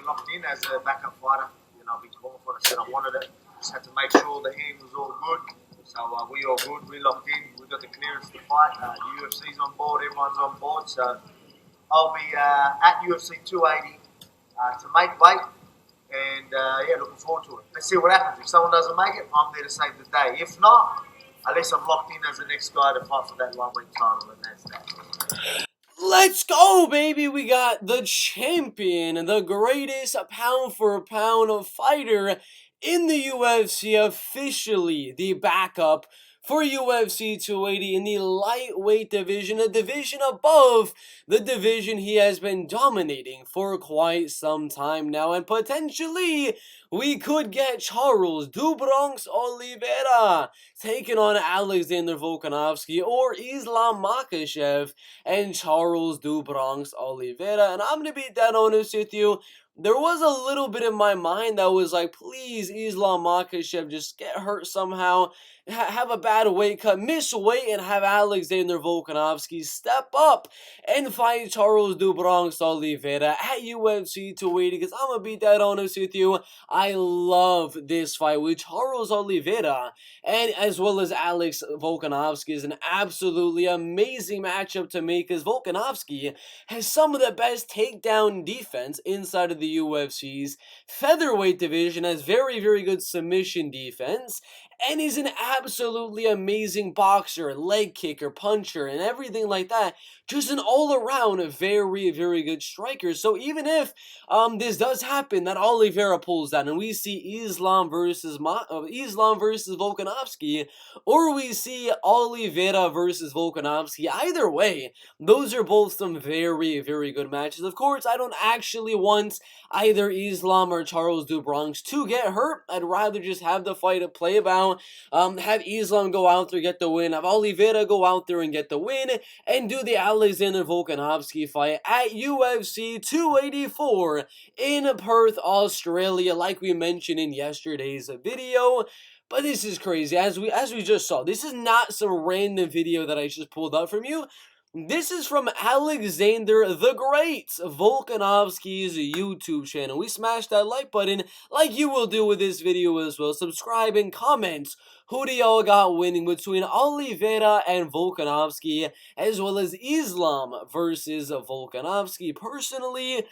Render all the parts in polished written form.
we locked in as a backup fighter. You know, before I said I wanted it. Just had to make sure the hand was all good. So we all good. We locked in. We got the clearance to fight. UFC's on board. Everyone's on board. So I'll be at UFC 280 to make weight. And yeah, looking forward to it. Let's see what happens. If someone doesn't make it, I'm there to save the day. If not, at least I'm locked in as the next guy to fight for that lightweight title, and that's that. Let's go, baby! We got the champion, the greatest pound-for-pound fighter in the UFC, officially the backup for UFC 280 in the lightweight division, a division above the division he has been dominating for quite some time now, and potentially we could get Charles "Do Bronx" Oliveira taking on Alexander Volkanovski, or Islam Makhachev and Charles "Do Bronx" Oliveira. And I'm gonna be dead honest with you, there was a little bit in my mind that was like, please, Islam Makhachev, just get hurt somehow, have a bad weight cut, miss weight, and have Alexander Volkanovski step up and fight Charles "Do Bronx" Oliveira at UFC 280, because I'm gonna be dead honest with you, I love this fight with Charles Oliveira and as well as Alex Volkanovski. Is an absolutely amazing matchup to make, because Volkanovski has some of the best takedown defense inside of the UFC's featherweight division, has very, very good submission defense, and is an absolutely amazing boxer, leg kicker, puncher, and everything like that. Just an all-around very, very good striker. So even if this does happen, that Oliveira pulls down, and we see Islam versus Volkanovski, or we see Oliveira versus Volkanovski, either way, those are both some very, very good matches. Of course, I don't actually want either Islam or Charles "Do Bronx" to get hurt. I'd rather just have the fight to play about, have Islam go out there, get the win, have Oliveira go out there and get the win, and do the Alexander Volkanovski fight at UFC 284 in Perth, Australia, like we mentioned in yesterday's video. But this is crazy, as we just saw. This is not some random video that I just pulled up from you. This is from Alexander the Great Volkanovski's YouTube channel. We smash that like button like you will do with this video as well. Subscribe and comment who do y'all got winning between Oliveira and Volkanovski, as well as Islam versus Volkanovski. Personally,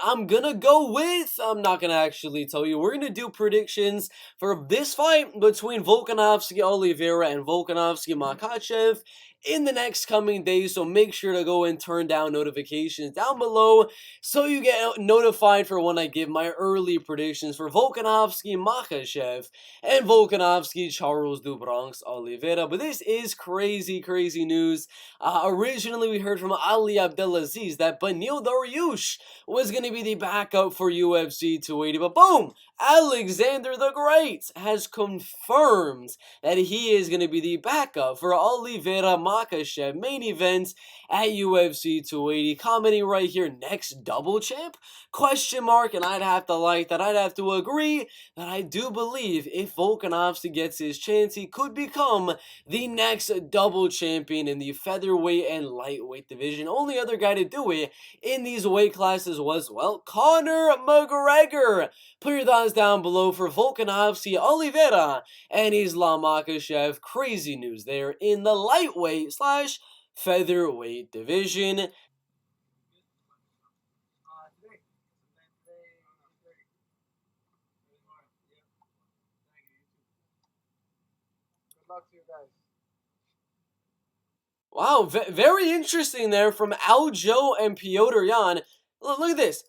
I'm gonna go with, I'm not gonna actually tell you, we're gonna do predictions for this fight between Volkanovski Oliveira and Volkanovski Makhachev in the next coming days, so make sure to go and turn down notifications down below so you get notified for when I give my early predictions for Volkanovski Makhachev and Volkanovski Charles "Do Bronx" Oliveira. But this is crazy, crazy news. Originally, we heard from Ali Abdelaziz that Beneil Dariush was going to be the backup for UFC 280, but boom! Alexander the Great has confirmed that he is going to be the backup for Oliveira Makhachev main event at UFC 280. Commenting right here, next double champ? Question mark, and I'd have to like that. I'd have to agree that I do believe if Volkanovski gets his chance, he could become the next double champion in the featherweight and lightweight division. Only other guy to do it in these weight classes was, well, Conor McGregor. Put your thoughts down below for Volkanovski, Oliveira, and Islam Makhachev. Crazy news there in the lightweight slash featherweight division. Wow, very interesting there from Aljo and Petr Yan. Look at this.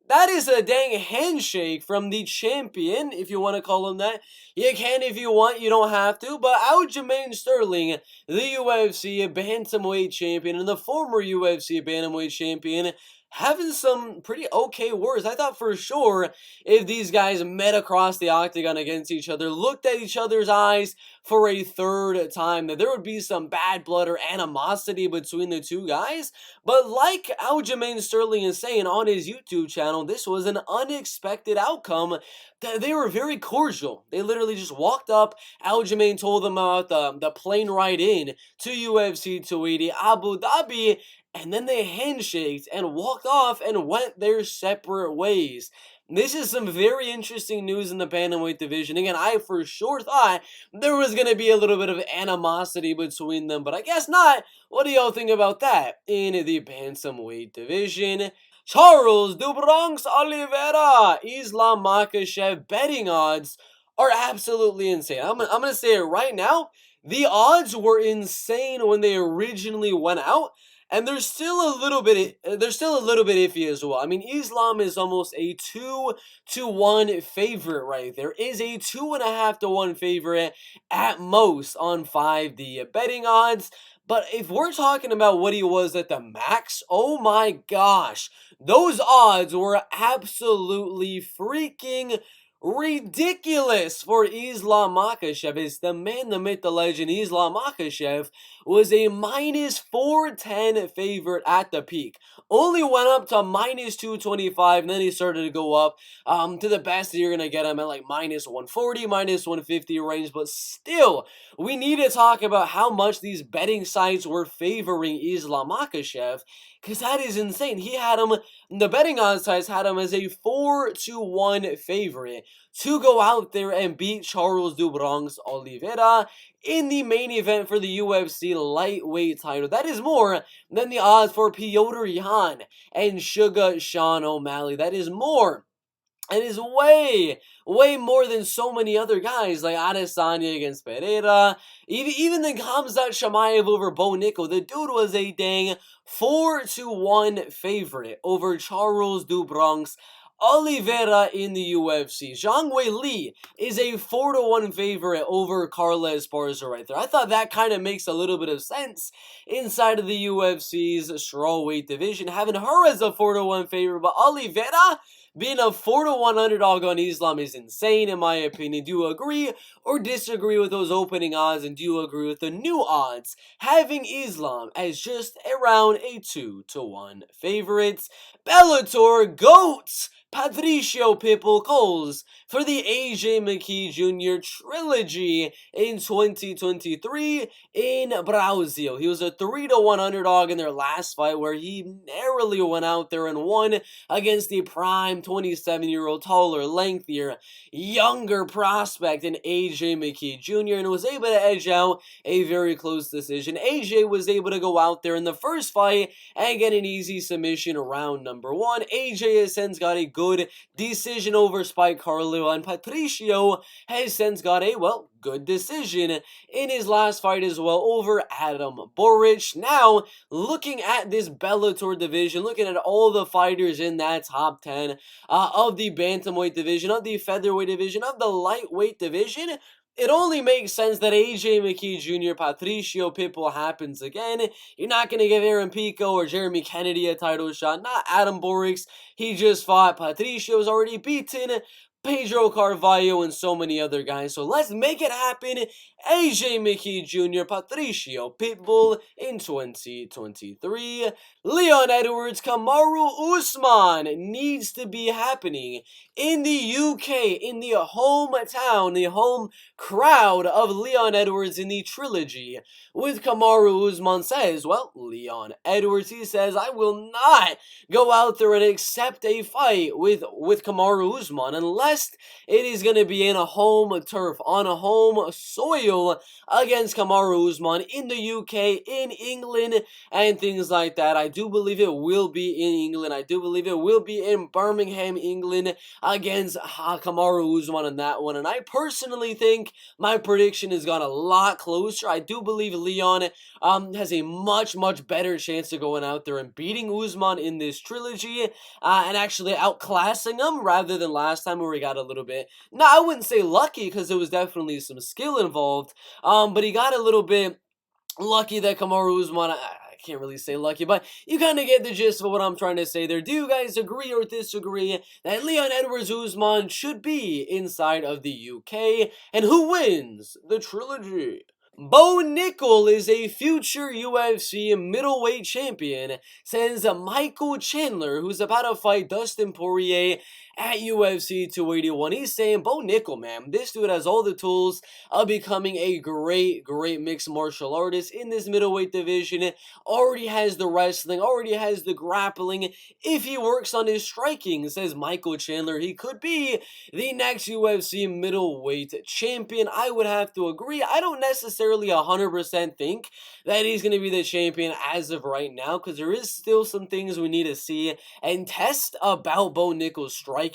That is a dang handshake from the champion, if you want to call him that. You can if you want, you don't have to. But Aljamain Sterling, the UFC bantamweight champion and the former UFC bantamweight champion, having some pretty okay words. I thought for sure if these guys met across the octagon against each other, looked at each other's eyes for a third time, that there would be some bad blood or animosity between the two guys. But like Aljamain Sterling is saying on his YouTube channel, this was an unexpected outcome. They were very cordial. They literally just walked up. Aljamain told them about the plane ride in to UFC 280 Abu Dhabi, and then they handshaked and walked off and went their separate ways. This is some very interesting news in the bantamweight division. Again, I for sure thought there was going to be a little bit of animosity between them, but I guess not. What do y'all think about that in the bantamweight division? Charles do Bronx Oliveira, Islam Makhachev betting odds are absolutely insane. I'm gonna say it right now. The odds were insane when they originally went out, and they're still a little bit iffy as well. I mean, Islam is almost a 2-1 favorite right there. Is a 2.5-1 favorite at most on 5 the betting odds. But if we're talking about what he was at the max, oh my gosh, those odds were absolutely freaking ridiculous for Islam Makhachev. It's the man, the myth, the legend. Islam Makhachev was a minus 410 favorite at the peak. Only went up to minus 225, and then he started to go up to the best that you're going to get him at like minus 140, minus 150 range. But still, we need to talk about how much these betting sites were favoring Islam Makhachev, because that is insane. He had him, the betting odds sites had him as a 4-1 favorite to go out there and beat Charles do Bronx Oliveira in the main event for the UFC lightweight title. That is more than the odds for Petr Yan and Sugar Sean O'Malley. That is more. It is way more than so many other guys like Adesanya against Pereira. Even the Khamzat Chimaev over Bo Nickal. The dude was a dang 4-1 favorite over Charles do Bronx Oliveira in the UFC. Zhang Wei Li is a 4-1 favorite over Carla Esparza right there. I thought that kind of makes a little bit of sense inside of the UFC's strawweight division, having her as a 4-1 favorite, but Oliveira being a 4-1 underdog on Islam is insane, in my opinion. Do you agree or disagree with those opening odds? And do you agree with the new odds having Islam as just around a 2-1 favorite? Bellator GOATs Patricio Pitbull calls for the McKee Jr. Trilogy in 2023 in Brazil. He was a 3-1 underdog in their last fight, where he narrowly went out there and won against the prime 27-year-old, taller, lengthier, younger prospect in McKee Jr. and was able to edge out a very close decision. AJ was able to go out there in the first fight and get an easy submission round number 1. AJ has since got a good decision over Spike Carlo, and Patricio has since got a, well, good decision in his last fight as well over Adam Boric. Now, looking at this Bellator division, looking at all the fighters in that top 10 of the bantamweight division, of the featherweight division, of the lightweight division, it only makes sense that McKee Jr., Patricio Pitbull happens again. You're not going to give Aaron Pico or Jeremy Kennedy a title shot. Not Adam Borics. He just fought. Patricio's already beaten Pedro Carvalho and so many other guys. So let's make it happen. McKee Jr., Patricio Pitbull in 2023. Leon Edwards, Kamaru Usman needs to be happening in the UK, in the hometown, the home crowd of Leon Edwards in the Trilogy. With Kamaru Usman says, well, Leon Edwards, he says, I will not go out there and accept a fight with Kamaru Usman unless it is going to be in a home turf, on a home soil against Kamaru Usman in the UK, in England, and things like that. I do believe it will be in England. I do believe it will be in Birmingham, England, against Kamaru Usman on that one. And I personally think my prediction has gone a lot closer. I do believe Leon has a much better chance of going out there and beating Usman in this trilogy and actually outclassing him rather than last time where he got a little bit, no, I wouldn't say lucky, because there was definitely some skill involved, but he got a little bit lucky that Kamaru Usman, I can't really say lucky, but you kind of get the gist of what I'm trying to say there. Do you guys agree or disagree that Leon Edwards Usman should be inside of the UK? And who wins the trilogy? Bo Nickal is a future UFC middleweight champion, says Michael Chandler, who's about to fight Dustin Poirier at UFC 281. He's saying, Bo Nickal, man, this dude has all the tools of becoming a great mixed martial artist in this middleweight division. Already has the wrestling, already has the grappling. If he works on his striking, says Michael Chandler, he could be the next UFC middleweight champion. I would have to agree. I don't necessarily 100% think that he's going to be the champion as of right now, because there is still some things we need to see and test about Bo Nickal's striking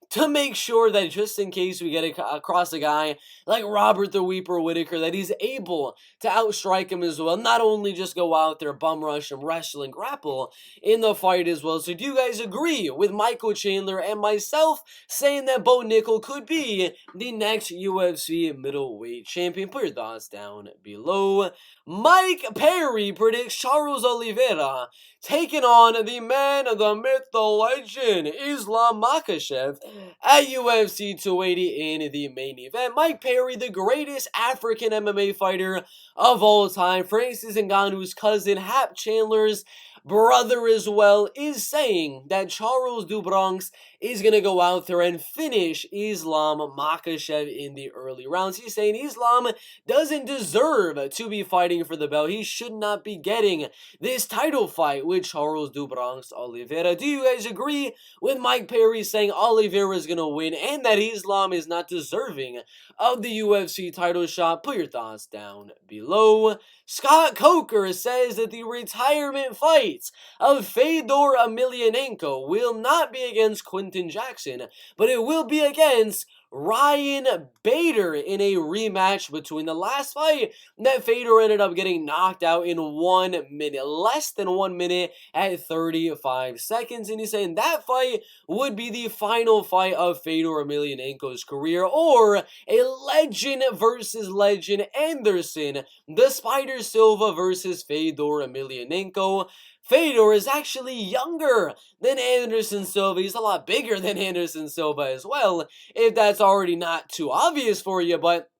to make sure that just in case we get across a guy like Robert the Weeper Whitaker, that he's able to outstrike him as well, not only just go out there, bum rush him, wrestle and grapple in the fight as well. So do you guys agree with Michael Chandler and myself saying that Bo Nickal could be the next UFC middleweight champion? Put your thoughts down below. Mike Perry predicts Charles Oliveira taking on the man, the myth, the legend, Islam Makhachev at UFC 280 in the main event. Mike Perry, the greatest African MMA fighter of all time, Francis Ngannou's cousin, Hap Chandler's brother as well, is saying that Charles do Bronx is going to go out there and finish Islam Makhachev in the early rounds. He's saying Islam doesn't deserve to be fighting for the belt. He should not be getting this title fight with Charles do Bronx Oliveira. Do you guys agree with Mike Perry saying Oliveira is going to win and that Islam is not deserving of the UFC title shot? Put your thoughts down below. Scott Coker says that the retirement fight of Fedor Emilianenko will not be against Quinton Jackson, but it will be against Ryan Bader in a rematch between the last fight that Fedor ended up getting knocked out in 1 minute, less than 1 minute at 35 seconds. And he's saying that fight would be the final fight of Fedor Emelianenko's career, or a legend versus legend, Anderson the Spider Silva versus Fedor Emelianenko. Fedor is actually younger than Anderson Silva. He's a lot bigger than Anderson Silva as well, if that's already not too obvious for you, but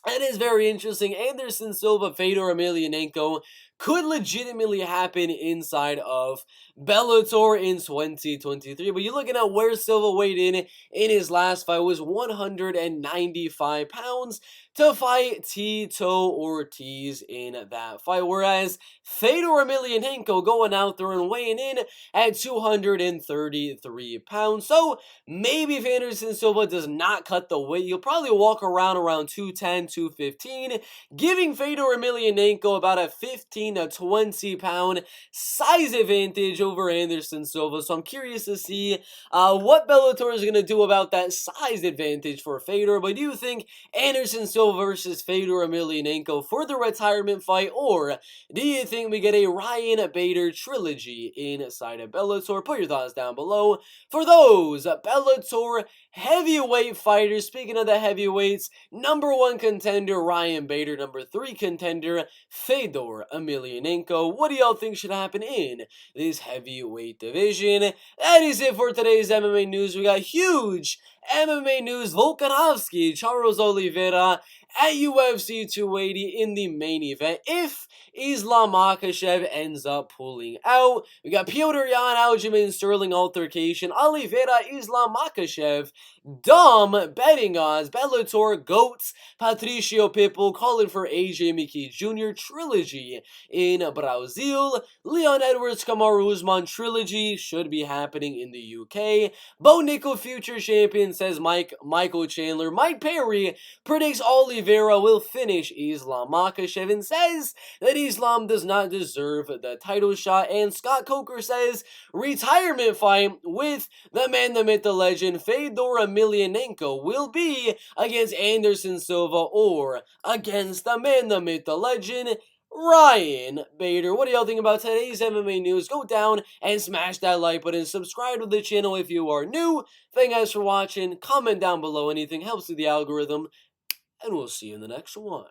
it is very interesting. Anderson Silva, Fedor Emelianenko could legitimately happen inside of Bellator in 2023. But you're looking at where Silva weighed in his last fight was 195 pounds to fight Tito Ortiz in that fight. Whereas Fedor Emelianenko going out there and weighing in at 233 pounds. So maybe if Anderson Silva does not cut the weight, you'll probably walk around 210, 215, giving Fedor Emelianenko about a 15 to 20 pound size advantage over Anderson Silva. So I'm curious to see what Bellator is going to do about that size advantage for Fedor. But do you think Anderson Silva versus Fedor Emelianenko for the retirement fight, or do you think we get a Ryan Bader trilogy inside of Bellator? Put your thoughts down below. For those Bellator heavyweight fighters, speaking of the heavyweights, number 1 contender Ryan Bader, number 3 contender Fedor Emelianenko. What do y'all think should happen in this heavyweight division? That is it for today's MMA news. We got huge MMA news. Volkanovski, Charles Oliveira at UFC 280 in the main event if Islam Makhachev ends up pulling out. We got Petr, Aljamain, Sterling Altercation, Oliveira, Islam Makhachev, dumb betting odds, Bellator, GOATs, Patricio, Pitbull, calling for AJ McKee Jr. trilogy in Brazil, Leon Edwards, Kamaru, Usman trilogy should be happening in the UK, Bo Nickal future champion, says Michael Chandler. Mike Perry predicts Oliveira will finish Islam Makhachev and says that Islam does not deserve the title shot. And Scott Coker says retirement fight with the man, the myth, the legend, Fedor Emelianenko will be against Anderson Silva or against the man, the myth, the legend, Ryan Bader. What do y'all think about today's MMA news? Go down and smash that like button. Subscribe to the channel if you are new. Thank you guys for watching. Comment down below. Anything helps with the algorithm. And we'll see you in the next one.